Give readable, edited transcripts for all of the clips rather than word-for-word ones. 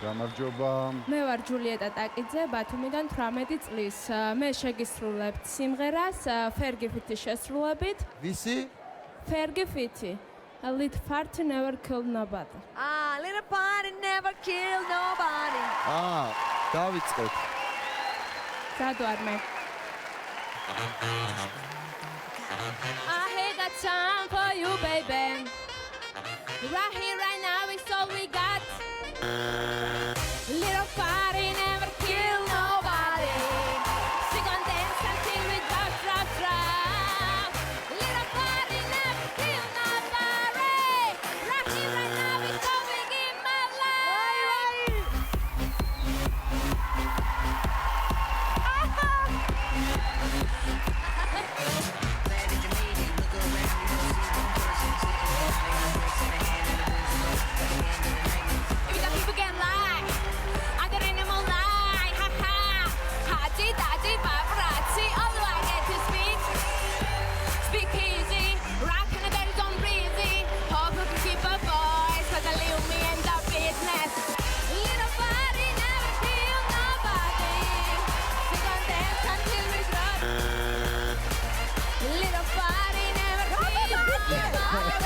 გამარჯობა. მე ვარ ჯულიეტა ტაკიძე, ბათუმიდან 18 წლის. მე შეგისრულებთ სიმღერას Fergie Fit-ის შესრულებით. ვისი? Fergie Fit. A little party never killed nobody. Little party never killed nobody. დავიწყეთ. სად ვარ მე? I ain't got time for you, baby. Right here, right now, it's all we got. Little party never kill nobody. She gon' dance until we drop, drop, drop. Little party never kill nobody. Right here, right now, it's all we give my life. If you people can lie, I got any more lie. Ha ha. Haji daji paparazzi. All I get to speak easy. Rockin' the bells on breezy. Hope you can keep a voice, 'cause I leave me in the business. Little party never kill nobody. We gon' dance until we drop. Little party never kill nobody.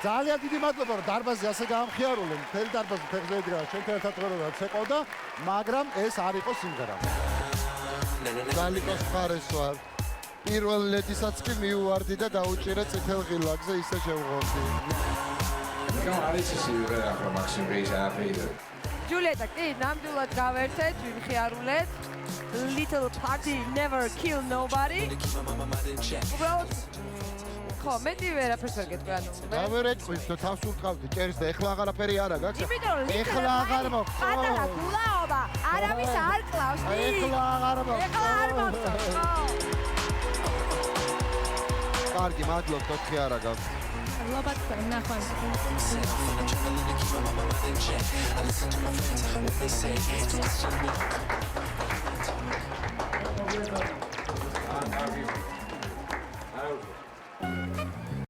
ძალიან დიდი მადლობა რომ დარბაზი ასე გაამხიარულე. მთელი დარბაზი ფეხზე ედგა, ჩვენთან ერთად ყურებდა ცეყავდა, მაგრამ ეს არ იყო სიმღერა. ძალიკოს მხარეს ვარ. პირველ ლედისაც კი მიუვარდი და დაუჭირე წითელ ღილაკზე ისე შევღონდი. ჯულიეტა, კი, ნამდვილად გავერთეთ, ვიმხიარულეთ. Little party never kill nobody. უბრალოდ ხო, მეტი ვერაფერს ვერ გეტყვი, ანუ დავერეჭვის და თავს ურტყავდი ჭერს და ეხლა აღარაფერი არა გაქვს. იმიტომ რომ ეხლა აღარ მოხდა. პატარა გულაობა, არავის არ კლავს. ეხლა აღარ მოხდა. ეხლა არ მოხდა. კარგი, მადლობთ, 4 არა გაქვს. ლობათ ნახვამდის.